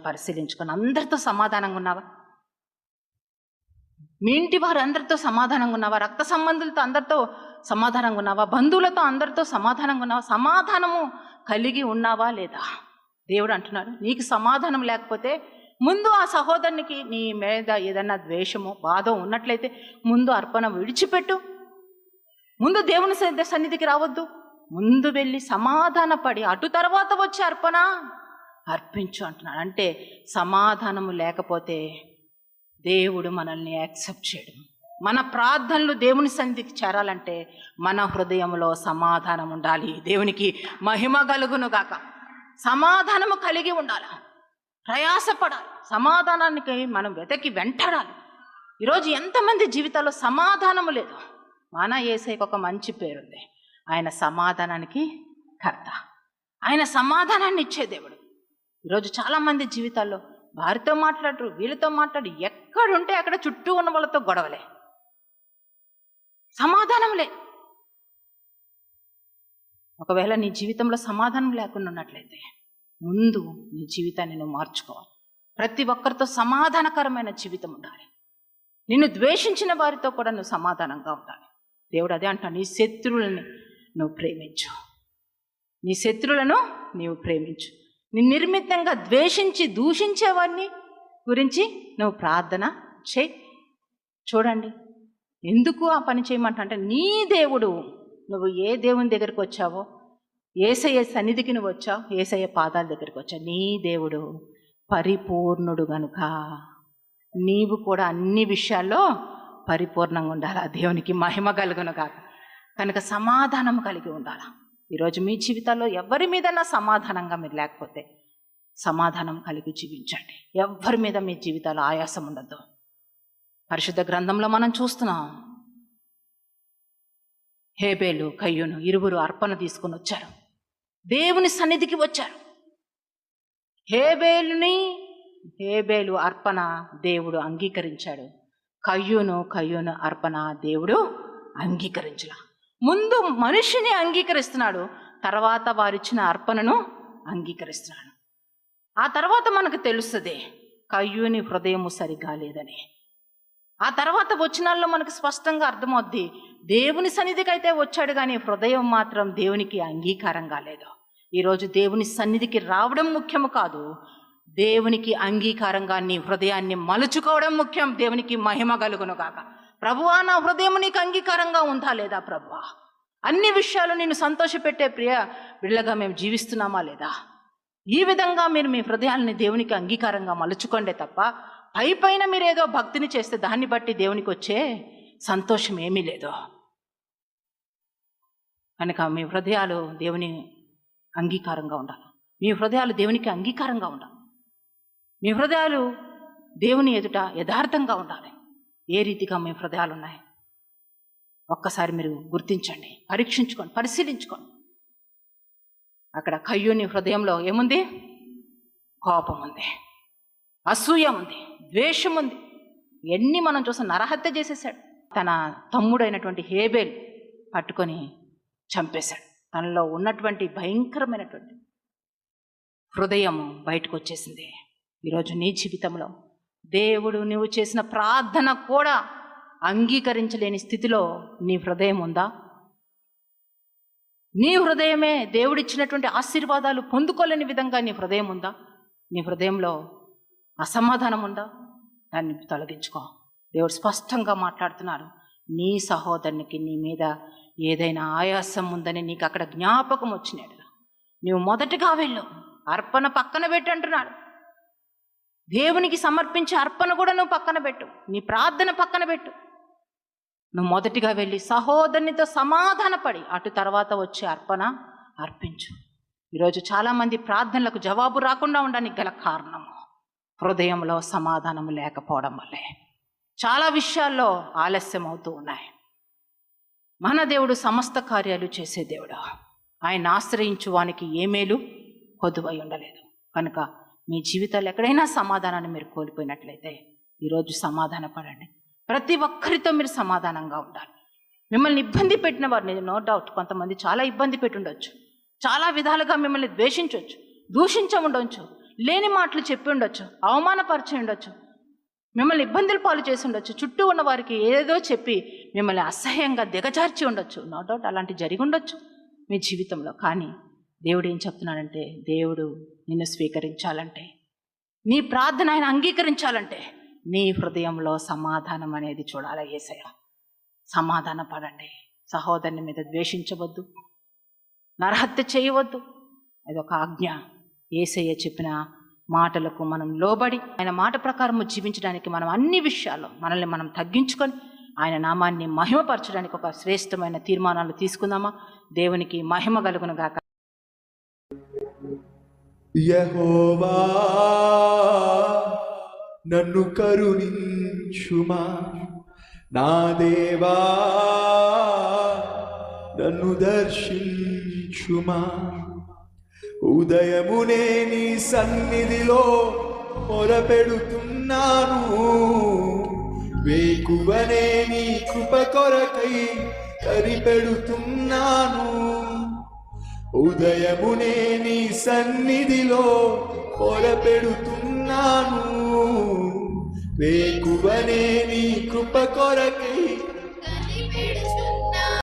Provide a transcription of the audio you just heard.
పరిశీలించుకొని అందరితో సమాధానంగా ఉన్నావా? మీ ఇంటి వారు అందరితో సమాధానంగా ఉన్నావా? రక్త సంబంధులతో అందరితో సమాధానంగా ఉన్నావా? బంధువులతో అందరితో సమాధానంగా ఉన్నావా? సమాధానము కలిగి ఉన్నావా లేదా? దేవుడు అంటున్నాడు, నీకు సమాధానం లేకపోతే ముందు ఆ సహోదరునికి నీ మీద ఏదన్నా ద్వేషమో బాధో ఉన్నట్లయితే ముందు అర్పణ విడిచిపెట్టు. ముందు దేవుని సన్నిధికి రావద్దు. ముందు వెళ్ళి సమాధానపడి అటు తర్వాత వచ్చి అర్పణ అర్పించు అంటున్నాడు. అంటే సమాధానము లేకపోతే దేవుడు మనల్ని యాక్సెప్ట్ చేయడం. మన ప్రార్థనలు దేవుని సన్నిధికి చేరాలంటే మన హృదయంలో సమాధానం ఉండాలి. దేవునికి మహిమ కలుగును గాక. సమాధానము కలిగి ఉండాలి, ప్రయాసపడాలి, సమాధానానికి మనం వెంటాడాలి. ఈరోజు ఎంతమంది జీవితాల్లో సమాధానము లేదు. మన యేసయ్యకు ఒక మంచి పేరుంది, ఆయన సమాధానానికి కర్త, ఆయన సమాధానాన్ని ఇచ్చే దేవుడు. ఈరోజు చాలామంది జీవితాల్లో వారితో మాట్లాడరు, వీళ్ళతో మాట్లాడు, ఎక్కడుంటే అక్కడ చుట్టూ ఉన్న వాళ్ళతో గొడవలే, సమాధానం లే. ఒకవేళ నీ జీవితంలో సమాధానం లేకుండా ఉన్నట్లయితే ముందు నీ జీవితాన్ని నువ్వు మార్చుకోవాలి. ప్రతి ఒక్కరితో సమాధానకరమైన జీవితం ఉండాలి. నిన్ను ద్వేషించిన వారితో కూడా నువ్వు సమాధానంగా ఉండాలి. దేవుడు అదే అంటాడు, నీ శత్రువులని నువ్వు ప్రేమించు, నీ శత్రువులను నీవు ప్రేమించు. నీ నిర్మితంగా ద్వేషించి దూషించేవాడిని గురించి నువ్వు ప్రార్థన చేయి. చూడండి, ఎందుకు ఆ పని చేయమంటే నీ దేవుడు, నువ్వు ఏ దేవుని దగ్గరికి వచ్చావో, యేసయ్య సన్నిధికి నువ్వు వచ్చావు, యేసయ్య పాదాల దగ్గరికి వచ్చావు. నీ దేవుడు పరిపూర్ణుడు గనుక నీవు కూడా అన్ని విషయాల్లో పరిపూర్ణంగా ఉండాలి. ఆ దేవునికి మహిమ కలుగును కాక. కనుక సమాధానం కలిగి ఉండాలి. ఈరోజు మీ జీవితాల్లో ఎవరి మీదన్నా సమాధానంగా మీరు లేకపోతే సమాధానం కలిగి జీవించండి. ఎవరి మీద మీ జీవితాల్లో ఆయాసం ఉండద్దు. పరిశుద్ధ గ్రంథంలో మనం చూస్తున్నాం, హేబేలు కయ్యూను ఇరువురు అర్పణ తీసుకొని వచ్చారు, దేవుని సన్నిధికి వచ్చారు. హేబేలు అర్పణ దేవుడు అంగీకరించాడు, కయ్యూను అర్పణ దేవుడు అంగీకరించలా. ముందు మనిషిని అంగీకరిస్తున్నాడు, తర్వాత వారిచ్చిన అర్పణను అంగీకరిస్తున్నాడు. ఆ తర్వాత మనకు తెలుస్తుంది కయ్యూని హృదయము సరిగా లేదని. ఆ తర్వాత వచనాల్లో మనకు స్పష్టంగా అర్థమవుద్ది, దేవుని సన్నిధికి అయితే వచ్చాడు కానీ హృదయం మాత్రం దేవునికి అంగీకారంగా లేదు. ఈరోజు దేవుని సన్నిధికి రావడం ముఖ్యము కాదు, దేవునికి అంగీకారంగా నీ హృదయాన్ని మలుచుకోవడం ముఖ్యం. దేవునికి మహిమ కలుగును గాక. ప్రభువా, నా హృదయం నీకు అంగీకారంగా ఉందా లేదా? ప్రభువా, అన్ని విషయాలు నేను సంతోషపెట్టే ప్రియ బిళ్ళగా మేము జీవిస్తున్నామా లేదా? ఈ విధంగా మీరు మీ హృదయాన్ని దేవునికి అంగీకారంగా మలుచుకోండి తప్ప పైపైన మీరు ఏదో భక్తిని చేస్తే దాన్ని బట్టి దేవునికి వచ్చే సంతోషం ఏమీ లేదు. కనుక మీ హృదయాలు దేవుని అంగీకారంగా ఉండాలి. మీ హృదయాలు దేవునికి అంగీకారంగా ఉండాలి. మీ హృదయాలు దేవుని ఎదుట యథార్థంగా ఉండాలి. ఏ రీతిగా మీ హృదయాలు ఉన్నాయి ఒక్కసారి మీరు గుర్తించండి, పరీక్షించుకోండి, పరిశీలించుకోండి. అక్కడ కయ్యూని హృదయంలో ఏముంది? కోపం ఉంది, అసూయ ఉంది, ద్వేషం ఉంది. ఎన్ని మనం చూసాం. నరహత్య చేసేసాడు. తన తమ్ముడైనటువంటి హేబేల్ పట్టుకొని చంపేశాడు. తనలో ఉన్నటువంటి భయంకరమైనటువంటి హృదయము బయటకు వచ్చేసింది. ఈరోజు నీ జీవితంలో దేవుడు నువ్వు చేసిన ప్రార్థన కూడా అంగీకరించలేని స్థితిలో నీ హృదయం ఉందా? నీ హృదయమే దేవుడిచ్చినటువంటి ఆశీర్వాదాలు పొందుకోలేని విధంగా నీ హృదయం ఉందా? నీ హృదయంలో అసమాధానం ఉందా? దాన్ని తొలగించుకో. దేవుడు స్పష్టంగా మాట్లాడుతున్నారు, నీ సహోదరునికి నీ మీద ఏదైనా ఆయాసం ఉందని నీకు అక్కడ జ్ఞాపకం వచ్చినాడు, నువ్వు మొదటగా వెళ్ళు, అర్పణ పక్కన పెట్టు అంటున్నాడు. దేవునికి సమర్పించే అర్పణ కూడా నువ్వు పక్కన పెట్టు, నీ ప్రార్థన పక్కన పెట్టు. నువ్వు మొదటిగా వెళ్ళి సహోదరునితో సమాధానపడి అటు తర్వాత వచ్చే అర్పణ అర్పించు. ఈరోజు చాలామంది ప్రార్థనలకు జవాబు రాకుండా ఉండడానికి గల కారణము హృదయంలో సమాధానం లేకపోవడం వల్లే. చాలా విషయాల్లో ఆలస్యం అవుతూ ఉన్నాయి. మన దేవుడు సమస్త కార్యాలు చేసే దేవుడు. ఆయన ఆశ్రయించు వానికి ఏ మేలు కొదువై ఉండలేదు. కనుక మీ జీవితాలు ఎక్కడైనా సమాధానాన్ని మీరు కోల్పోయినట్లయితే ఈరోజు సమాధాన పడండి. ప్రతి ఒక్కరితో మీరు సమాధానంగా ఉండాలి. మిమ్మల్ని ఇబ్బంది పెట్టిన వారిని, నో డౌట్ కొంతమంది చాలా ఇబ్బంది పెట్టి ఉండొచ్చు, చాలా విధాలుగా మిమ్మల్ని ద్వేషించవచ్చు, దూషించ ఉండొచ్చు, లేని మాటలు చెప్పి ఉండొచ్చు, అవమానపరిచి ఉండొచ్చు, మిమ్మల్ని ఇబ్బందులు పాలు చేసి ఉండొచ్చు, చుట్టూ ఉన్న వారికి ఏదో చెప్పి మిమ్మల్ని అసహ్యంగా దిగజార్చి ఉండొచ్చు. నో డౌట్ అలాంటి జరిగి ఉండొచ్చు మీ జీవితంలో. కానీ దేవుడు ఏం చెప్తున్నాడంటే, దేవుడు నిన్ను స్వీకరించాలంటే, నీ ప్రార్థన ఆయన అంగీకరించాలంటే నీ హృదయంలో సమాధానం అనేది చూడాలి. యేసయ్య సమాధాన పడండి. సహోదరుని మీద ద్వేషించవద్దు, నరహత్య చేయవద్దు. అదొక ఆజ్ఞ. యేసయ్య చెప్పిన మాటలకు మనం లోబడి ఆయన మాట ప్రకారము జీవించడానికి మనం అన్ని విషయాల్లో మనల్ని మనం తగ్గించుకొని ఆయన నామాన్ని మహిమపరచడానికి ఒక శ్రేష్టమైన తీర్మానాలు తీసుకుందామా? దేవునికి మహిమ కలుగును గాక. యెహోవా నన్ను కరుణించుమా, నా దేవా నన్ను దర్శించుమా. ఉదయమునే నీ సన్నిధిలో మొరపెడుతున్నాను, వేకువనే నీ కృప కొరకై కరిపెడుతున్నాను. ఉదయమునే నీ సన్నిధిలో మొరపెడుతున్నాను, వేకువనే నీ కృప కొరకై